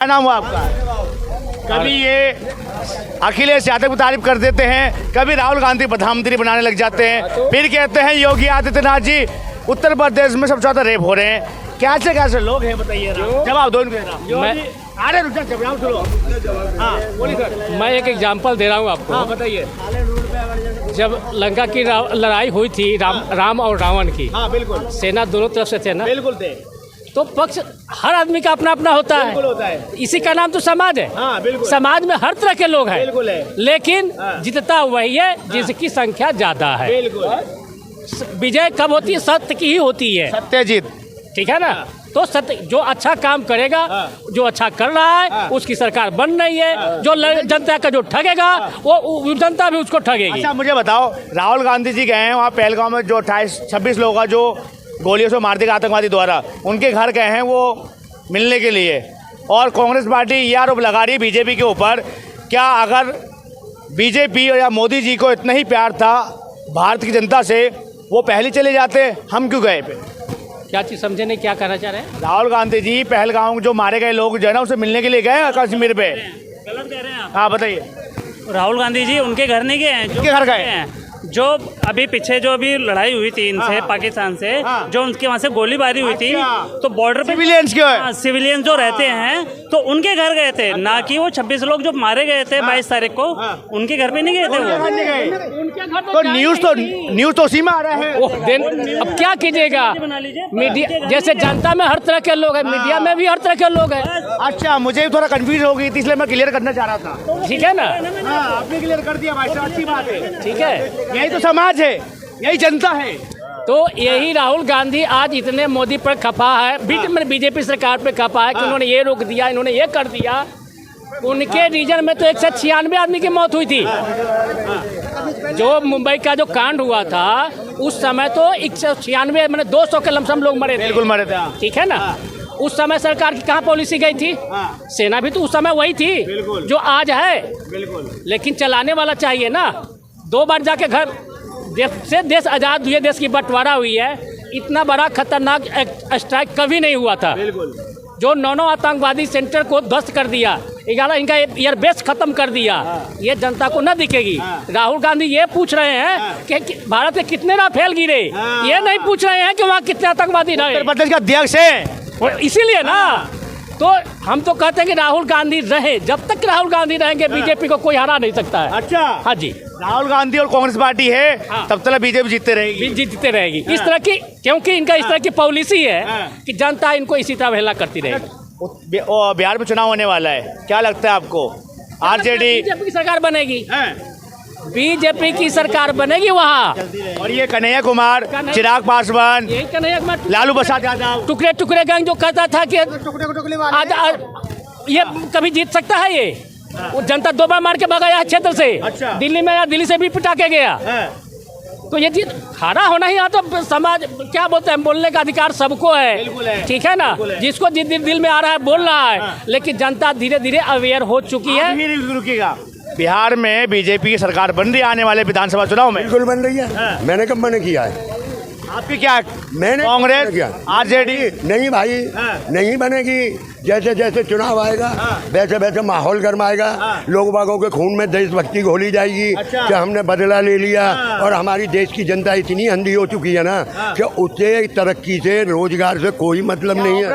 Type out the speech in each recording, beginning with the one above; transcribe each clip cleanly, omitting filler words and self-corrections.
क्या नाम हुआ आपका? कभी ये अखिलेश यादव की तारीफ कर देते हैं, कभी राहुल गांधी प्रधानमंत्री बनाने लग जाते हैं, फिर कहते हैं योगी आदित्यनाथ जी उत्तर प्रदेश में सबसे ज्यादा रेप हो रहे हैं। कैसे लोग हैं बताइए ना, जवाब दो इनको। अरे रुक जा, जवाब सुनो। हाँ बोलिए सर। मैं एक एग्जांपल दे रहा हूँ आपको। हाँ बताइए। जब लंका की लड़ाई हुई थी राम और रावण की, हाँ बिल्कुल, सेना दोनों तरफ से थे ना, बिल्कुल थे। तो पक्ष हर आदमी का अपना अपना होता बिल्कुल होता है। इसी का नाम तो समाज है। हाँ बिल्कुल, समाज में हर तरह के लोग हैं, बिल्कुल है। लेकिन हाँ। जीतता वही है जिसकी संख्या ज्यादा है। बिल्कुल, विजय कब होती है? सत्य की ही होती है। सत्यजीत। ठीक है ना? तो सत्य जो अच्छा काम करेगा, जो अच्छा कर रहा है, उसकी सरकार बन रही है। जो जनता का जो ठगेगा, वो जनता भी उसको ठगेगी। अच्छा मुझे बताओ, राहुल गांधी जी गए हैं वहाँ पहलगांव में, जो 28-26 लोगों का जो गोलियों से मार दिया आतंकवादी द्वारा, उनके घर गए हैं वो मिलने के लिए, और कांग्रेस पार्टी ये आरोप लगा रही है बीजेपी के ऊपर, क्या अगर बीजेपी या मोदी जी को इतना ही प्यार था भारत की जनता से, वो पहले चले जाते, हम क्यों गए पे? क्या चीज़ समझे नहीं, क्या कहना चाह रहे हैं? राहुल गांधी जी पहलगांव जो मारे गए लोग जो है ना, उसे मिलने के लिए गए कश्मीर पे। गलत कह रहे हैं आप। हाँ बताइए। राहुल गांधी जी उनके घर नहीं गए हैं, जो उनके घर गए हैं। जो अभी पीछे जो अभी लड़ाई हुई थी इनसे, हाँ। पाकिस्तान से, हाँ। जो उनके वहाँ से गोलीबारी हुई थी, अच्छा। तो बॉर्डर पे सिविलियंस क्यों है? सिविलियन जो रहते हैं, तो उनके घर गए थे, ना कि वो 26 लोग जो मारे गए थे 22 तारीख को, उनके घर पे नहीं गए थे वो। तो न्यूज तो उसी में आ रहा है। अब क्या कीजिएगा, बना लीजिए मीडिया जैसे जनता में हर तरह के लोग हैं, मीडिया में भी हर तरह के लोग हैं। अच्छा मुझे थोड़ा कंफ्यूज हो गई थी, इसलिए मैं क्लियर करना चाह रहा था। ठीक है ना? हाँ आपने क्लियर कर दिया भाई साहब, अच्छी बात है। ठीक है, यही तो समाज है, यही जनता है। तो यही राहुल गांधी आज इतने मोदी पर खपा है, बीजेपी सरकार पे खपा है कि उन्होंने ये रोक दिया, इन्होंने ये कर दिया। उनके रीजन में तो 196 आदमी की मौत हुई थी। जो मुंबई का जो कांड हुआ था उस समय तो 196 मैंने 200 के लमसम लोग मरे थे। बिल्कुल मरे थे। ठीक है ना? उस समय सरकार की कहाँ पॉलिसी गई थी? सेना भी तो उस समय वही थी जो आज है। बिल्कुल। लेकिन चलाने वाला चाहिए ना। 2 बार जाके घर देश आज़ाद हुए, देश की बंटवारा हुई है, इतना बड़ा खतरनाक स्ट्राइक कभी नहीं हुआ था। बिल्कुल। जो 9 आतंकवादी सेंटर को ध्वस्त कर दिया, 11 इनका एयरबेस खत्म कर दिया, ये जनता को न दिखेगी। राहुल गांधी ये पूछ रहे हैं कि भारत के कितने राफेल गिरे, ये नहीं पूछ रहे हैं कि वहाँ कितने आतंकवादी रहे। उत्तर प्रदेश का अध्यक्ष है, इसीलिए ना, तो हम तो कहते हैं कि राहुल गांधी रहे, जब तक राहुल गांधी रहेंगे बीजेपी को कोई हरा नहीं सकता है। अच्छा हाँ जी, राहुल गांधी और कांग्रेस पार्टी है, हाँ। तब तक बीजेपी जीतते रहेगी। जीतते रहेगी इस तरह की, क्योंकि इनका इस तरह की पॉलिसी है कि जनता इनको इसी तरह अवहेलना करती रहेगी। बिहार में चुनाव होने वाला है, क्या लगता है आपको? आरजेडी बीजेपी की सरकार बनेगी, बीजेपी की सरकार बनेगी वहाँ। और ये कन्हैया कुमार, चिराग पासवान, यही कन्हैया कुमार, लालू प्रसाद यादव, टुकड़े टुकड़े गैंग जो कहता था कि ये कभी जीत सकता है ये? वो जनता 2 बार मार के भगाया है क्षेत्र से। अच्छा। दिल्ली में या दिल्ली से भी पिटा के गया। तो ये चीज खड़ा होना ही, तो समाज क्या बोलते हैं, बोलने का अधिकार सबको है। ठीक है ना? जिसको जिस दिल में आ रहा है बोल रहा है, लेकिन जनता धीरे धीरे अवेयर हो चुकी है। रुकिएगा, बिहार में बीजेपी की सरकार बन रही है आने वाले विधानसभा चुनाव में। बिल्कुल बन रही है। मैंने कब मना किया है? आपकी क्या? मैंने कांग्रेस, आरजेडी नहीं भाई, नहीं बनेगी। जैसे जैसे चुनाव आएगा वैसे वैसे माहौल गर्माएगा, लोग बागों के खून में देशभक्ति घोली जाएगी। अच्छा। कि हमने बदला ले लिया, और हमारी देश की जनता इतनी अंधी हो चुकी है ना कि उससे तरक्की से, रोजगार से कोई मतलब नहीं है।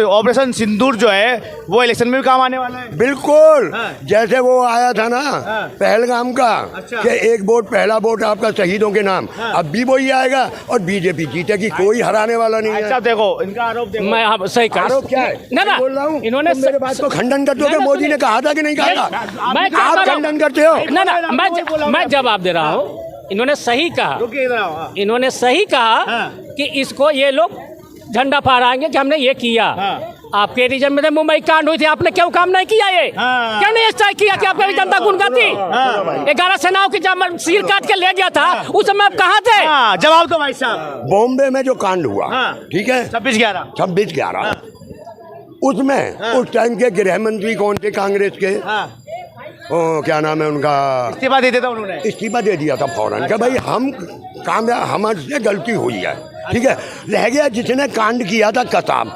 ऑपरेशन सिंदूर जो है वो इलेक्शन में भी काम आने वाला है। बिल्कुल, जैसे वो आया था ना पहलगाम का, अच्छा। कि एक वोट पहला वोट आपका शहीदों के नाम, अब भी वही आएगा और बीजेपी जीतेगी, कोई हराने वाला नहीं है। अच्छा देखो इनका आरोप देखो। मैं हाँ, सही कहा। आरोप क्या है? ना ना, बोल रहा हूँ, इन्होंने मेरे बात को खंडन करते हो कि मोदी ने कहा था कि नहीं कहा था? मैं क्या आप कर रहा हूं? खंडन करते हो। ना ना, मैं जवाब दे रहा हूँ। इन्होंने सही कहा, रुकिए इधर आओ। इन्होंने सही कहा कि इसको ये लोग झंडा फहराएंगे कि हमने ये किया। आपके रीजन में मुंबई कांड हुई थी, आपने क्यों काम नहीं किया? ये क्यों नहीं स्ट्राइक किया कि आपकी जनता गुन गाती? 11 सेनाओं की जब सिर काट के ले गया था, उस समय आप कहाँ थे? जवाब दो भाई साहब। बॉम्बे में जो कांड हुआ, ठीक है, 26/11 उसमें उस टाइम के गृह मंत्री कौन थे कांग्रेस के? क्या नाम है उनका? इस्तीफा दे देता उन्होंने। इस्तीफा दे दिया था फौरन। कि भाई हम काम, हमसे गलती हुई है, ठीक है। रह गया जिसने कांड किया था कसाब,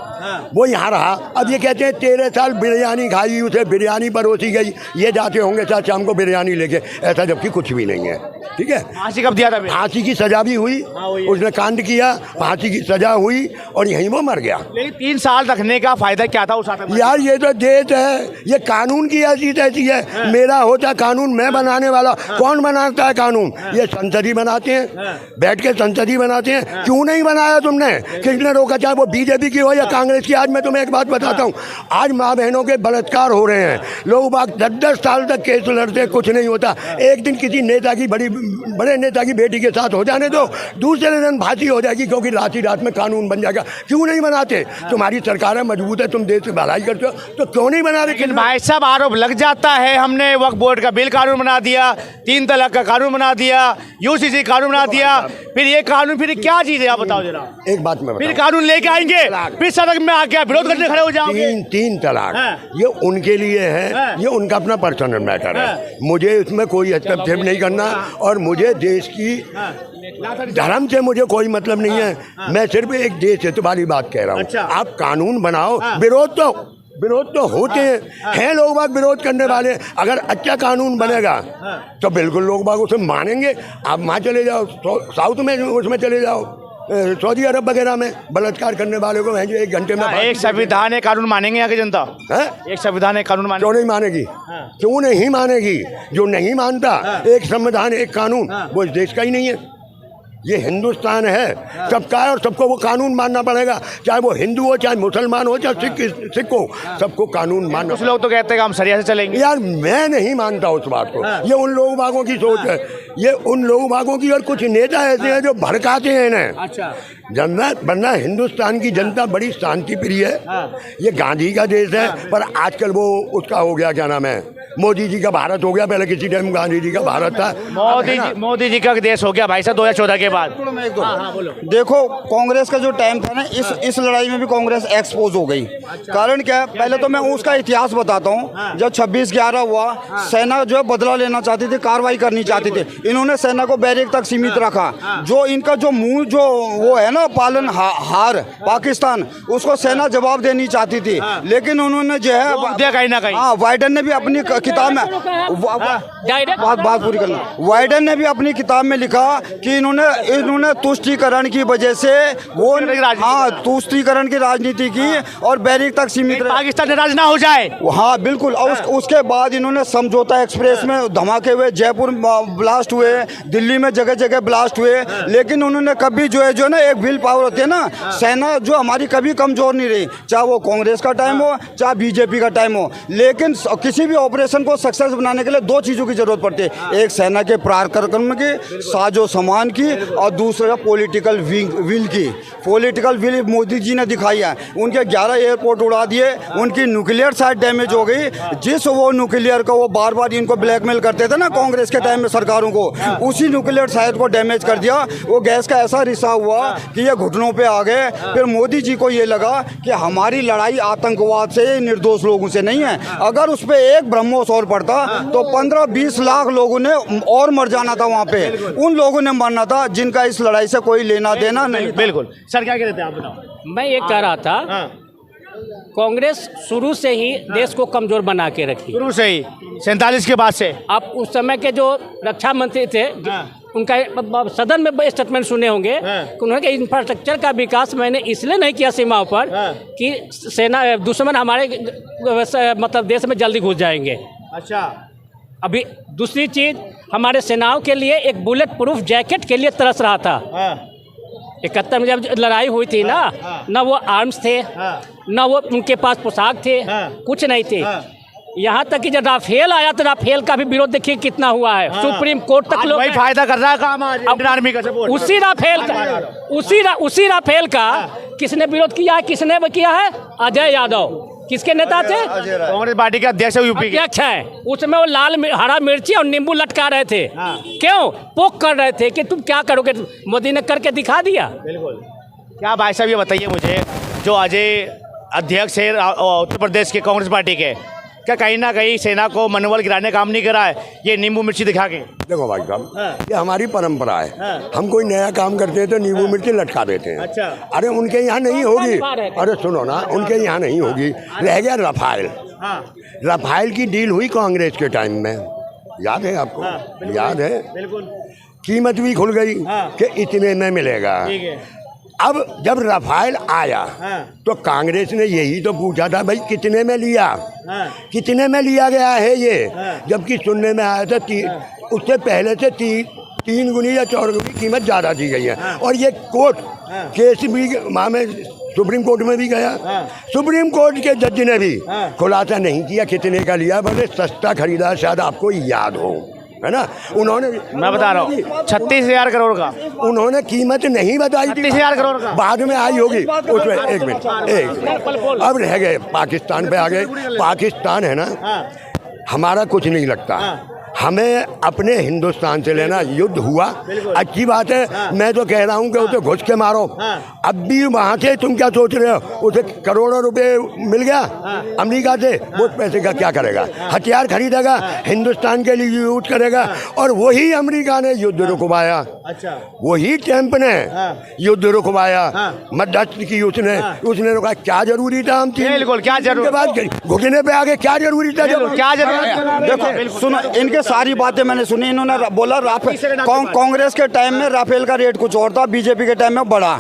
वो यहाँ रहा। अब ये कहते हैं 13 साल बिरयानी खाई, उसे बिरयानी परोसी गई, ये जाते होंगे साथ शाम को बिरयानी लेके, ऐसा जबकि कुछ भी नहीं है। ठीक है, फांसी कब दिया था? फांसी की सजा भी हुई, उसने कांड किया, फांसी की सजा हुई और यहीं वो मर गया। लेकिन 3 साल रखने का फायदा क्या था उस आतंकवादी? यार ये तो देश है, ये कानून की ऐसी तैसी है। मेरा होता कानून, मैं बनाने वाला। कौन बनाता है कानून? ये संसद ही बनाते हैं, बैठ के संसद ही बनाते हैं। क्यों नहीं बनाया तुमने? किसने रोका? चाहे वो बीजेपी की हो या कांग्रेस की। आज मैं तुम्हें एक बात बताता हूँ, आज माँ बहनों के बलात्कार हो रहे हैं, लोग बाग 10-10 साल तक केस लड़ते, कुछ नहीं होता। एक दिन किसी नेता की बड़े नेता की बेटी के साथ हो जाने दो, दूसरे दिन फांसी हो जाएगी, क्योंकि रात ही रात में कानून बन जाएगा। क्यों नहीं बनाते? तुम्हारी सरकार है, मजबूत है, तुम देश की भलाई करते हो, तो क्यों नहीं बना रहे? लेकिन भाई साहब आरोप लग जाता है, हमने वक्फ बोर्ड का बिल कानून बना दिया, 3 तलाक का कानून बना दिया, यूसीसी कानून बना दिया, फिर ये कानून फिर क्या चीज है आप बताओ जरा। एक बात मैं फिर कानून लेके आएंगे, फिर सड़क में आके विरोध करने खड़े हो जाओगे। 3 तलाक ये उनके लिए है, ये उनका अपना पर्सनल मैटर है। मुझे इसमें कोई हस्तक्षेप नहीं करना, और मुझे देश की धर्म से मुझे कोई मतलब नहीं है। मैं सिर्फ एक देश है तुम्हारी बात कह रहा हूँ। आप कानून बनाओ, विरोध तो होते हैं लोग बाग विरोध करने वाले। अगर अच्छा कानून बनेगा तो बिल्कुल लोग बाग उसे मानेंगे। आप वहाँ चले जाओ, साउथ में उसमें चले जाओ, सऊदी अरब वगैरह में बलात्कार करने वाले को जो 1 घंटे में एक संविधान है, कानून मानेंगे यहाँ की जनता है? एक संविधान है, कानून मानेंगे? क्यों नहीं मानेगी? क्यों नहीं मानेगी? जो नहीं मानता एक संविधान एक कानून, वो इस देश का ही नहीं है। ये हिंदुस्तान है, सबका है, और सबको वो कानून मानना पड़ेगा, चाहे वो हिंदू हो, चाहे मुसलमान हो, चाहे सिख हो, सबको कानून मानना। कुछ लोग तो कहते हैं कि हम सरिया से चलेंगे। यार मैं नहीं मानता उस बात को। ये उन लोग बागों की सोच है, ये उन लोग बागों की, और कुछ नेता ऐसे हैं जो भड़काते हैं इन्हें। अच्छा, जनता वरना हिंदुस्तान की जनता बड़ी शांति प्रिय है। ये गांधी का देश है, पर आजकल वो उसका हो गया, क्या नाम है, मोदी जी का भारत हो गया। पहले किसी टाइम गांधी जी का भारत था। मोदी जी का देश हो गया भाई साहब 2014 के बाद। देखो कांग्रेस का जो टाइम था ना, इस लड़ाई में भी कांग्रेस एक्सपोज हो गई। कारण क्या है, पहले तो मैं उसका इतिहास बताता हूँ। जब 26/11 हुआ, सेना जो है बदला लेना चाहती थी, कार्रवाई करनी चाहती थी। इन्होंने सेना को बैरक तक सीमित रखा। जो इनका जो मूल जो वो है ना पालन हार पाकिस्तान, उसको सेना जवाब देनी चाहती थी, लेकिन उन्होंने जो है कहीं ना कहीं वाइडन ने भी अपनी किताब में बात पूरी करना, वाइडन ने भी अपनी किताब में लिखा कि इन्होंने तुष्टीकरण की वजह से वो तुष्टीकरण की राजनीति की और बैरक तक सीमित, पाकिस्तान नाराज ना हो जाए। हाँ बिल्कुल। और उसके बाद इन्होंने समझौता एक्सप्रेस में धमाके हुए, जयपुर ब्लास्ट हुए, दिल्ली में जगह जगह ब्लास्ट हुए, लेकिन उन्होंने कभी जो है ना, एक विल पावर होती है ना, सेना जो हमारी कभी कमजोर नहीं रही, चाहे वो कांग्रेस का टाइम हो, चाहे बीजेपी का टाइम हो। लेकिन किसी भी ऑपरेशन को सक्सेस बनाने के लिए 2 चीज़ों की जरूरत पड़ती है, एक सेना के पराक्रम की, साजो सामान की, और दूसरा पॉलिटिकल विल की। पॉलिटिकल विल मोदी जी ने दिखाई है। उनके 11 एयरपोर्ट उड़ा दिए, उनकी न्यूक्लियर साइट डैमेज हो गई। जिस वो न्यूक्लियर को वो बार बार इनको ब्लैकमेल करते थे ना कांग्रेस के टाइम में सरकारों को, उसी न्यूक्लियर साइट को डैमेज कर दिया। वो गैस का ऐसा रिसा हुआ कि ये घुटनों पे आ गए। फिर मोदी जी को ये लगा कि हमारी लड़ाई आतंकवाद से, निर्दोष लोगों से नहीं है। अगर उस पर एक ब्रह्मोस और पड़ता तो 15-20 लाख लोगों ने और मर जाना था वहाँ पे। उन लोगों ने मरना था जिनका इस लड़ाई से कोई लेना देना नहीं। बिल्कुल सर, क्या कह रहे थे आप बताओ। मैं ये कह रहा था, कांग्रेस शुरू से ही देश को कमजोर बना के रखी, शुरू से ही 47 के बाद से। आप उस समय के जो रक्षा मंत्री थे, उनका सदन में स्टेटमेंट सुने होंगे कि उन्होंने इंफ्रास्ट्रक्चर का विकास मैंने इसलिए नहीं किया सीमाओं पर कि सेना दुश्मन हमारे मतलब देश में जल्दी घुस जाएंगे। अच्छा, अभी दूसरी चीज़, हमारे सेनाओं के लिए एक बुलेट प्रूफ जैकेट के लिए तरस रहा था। 71 में जब लड़ाई हुई थी ना वो आर्म्स थे, ना वो उनके पास पोशाक थे, कुछ नहीं थे। यहाँ तक कि जब राफेल आया तो राफेल का भी विरोध देखिए कितना हुआ है। सुप्रीम कोर्ट तक लोग फायदा कर रहा है काम आज इंडियन आर्मी का सपोर्ट। उसी राफेल का किसने विरोध किया है? किसने किया है? अजय यादव। किसके नेता थे? कांग्रेस पार्टी के अध्यक्ष यूपी के अध्यक्ष है। उसमें वो हरा मिर्ची और नींबू लटका रहे थे। क्यों? पोक कर रहे थे कि तुम क्या करोगे। मोदी ने करके दिखा दिया। बिल्कुल। क्या भाई साहब ये बताइए मुझे, जो अजय अध्यक्ष है उत्तर प्रदेश के कांग्रेस पार्टी के, क्या कहीं ना कहीं सेना को मनोबल गिराने का काम नहीं करा है ये नींबू मिर्ची दिखा के? देखो भाई साहब, ये हमारी परंपरा है। हम कोई नया काम करते हैं तो नींबू मिर्ची लटका देते हैं। अच्छा। अरे उनके यहाँ नहीं होगी। अरे सुनो ना, उनके यहाँ नहीं होगी। रह गया रफाल। रफाल की डील हुई कांग्रेस के टाइम में, याद है आपको? याद है। बिल्कुल। कीमत भी खुल गई कि इतने में मिलेगा। अब जब रफाल आया तो कांग्रेस ने यही तो पूछा था, भाई कितने में लिया? कितने में लिया गया है ये? जबकि सुनने में आया था उससे पहले से 3 गुनी या 4 गुनी कीमत ज़्यादा दी गई है। और ये कोर्ट केस भी वहाँ में सुप्रीम कोर्ट में भी गया। सुप्रीम कोर्ट के जज ने भी खुलासा नहीं किया कितने का लिया, बड़े सस्ता खरीदा, शायद आपको याद हो, है ना? उन्होंने, मैं बता रहा हूँ 36,000 करोड़ का उन्होंने कीमत नहीं बताई थी। 36,000 करोड़ का बाद में आई होगी उसमें। एक मिनट, अब रह गए पाकिस्तान पे आ गए। पाकिस्तान है ना, हमारा कुछ नहीं लगता। हमें अपने हिंदुस्तान से लेना। युद्ध हुआ, अच्छी बात है। मैं तो कह रहा हूँ कि उसे घुस के मारो। अब भी वहाँ से तुम क्या सोच रहे हो? उसे करोड़ों रुपए मिल गया अमेरिका से, वो पैसे का क्या करेगा? हथियार खरीदेगा, हिंदुस्तान के लिए यूज करेगा। और वही अमेरिका ने युद्ध रुकवाया। अच्छा। वही ट्रंप ने युद्ध रुकवाया, मध्यस्थ की उसने रुका। क्या जरूरी था? हम बिल्कुल क्या जरूरी, के बाद घुटने पे आगे क्या जरूरी था? क्या जरूरी? देखो सुनो, इनके सारी बातें मैंने सुनी। इन्होंने बोला कांग्रेस के टाइम में राफेल का रेट कुछ और था, बीजेपी के टाइम में बढ़ा।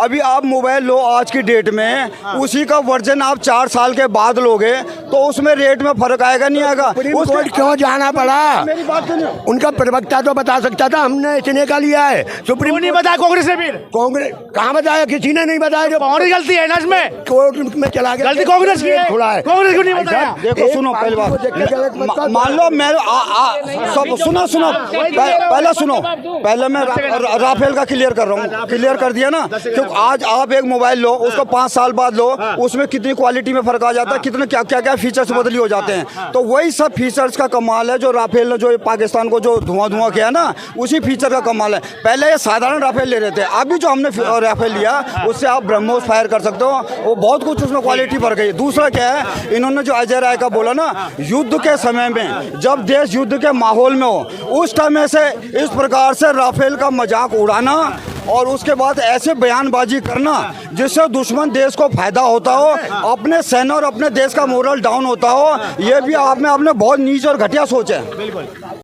अभी आप मोबाइल लो आज की डेट में, उसी का वर्जन आप 4 साल के बाद लोगे तो उसमें रेट में फर्क आएगा नहीं आएगा? क्यों जाना पड़ा? उनका प्रवक्ता तो बता सकता था हमने इतने का लिया है। सुप्रीम नहीं बताया कांग्रेस ने? फिर कांग्रेस कहाँ बताया? किसी ने नहीं बताया। जो कांग्रेस गलती है ना इसमें, कोर्ट में चला गया। गलती कांग्रेस की है। थोड़ा है, कांग्रेस क्यों नहीं बताया? देखो सुनो, पहली बात मान लो मैं सब सुनो पहले सुनो, पहले मैं राफेल का क्लियर कर रहा हूँ। क्लियर कर दिया ना, क्योंकि आज आप एक मोबाइल लो, उसको 5 साल बाद लो, उसमें कितनी क्वालिटी में फर्क आ जाता है, कितने क्या क्या फीचर्स बदली हो जाते हैं। तो वही सब फीचर्स का कमाल है जो राफेल ने जो पाकिस्तान को जो धुआं किया ना, उसी फीचर का कमाल है। पहले ये साधारण राफेल ले रहे थे, अभी जो हमने राफेल लिया उससे आप ब्रह्मोस फायर कर सकते हो। वो बहुत कुछ उसमें क्वालिटी बढ़ गई। दूसरा क्या है, इन्होंने जो अजय राय का बोला ना, युद्ध के समय में जब देश युद्ध के माहौल में हो उस टाइम से इस प्रकार से राफेल का मजाक उड़ाना और उसके बाद ऐसे बयानबाजी करना जिससे दुश्मन देश को फायदा होता हो, अपने सेना और अपने देश का मोरल डाउन होता हो, ये भी आप में आपने बहुत नीच और घटिया सोच है। बिल्कुल।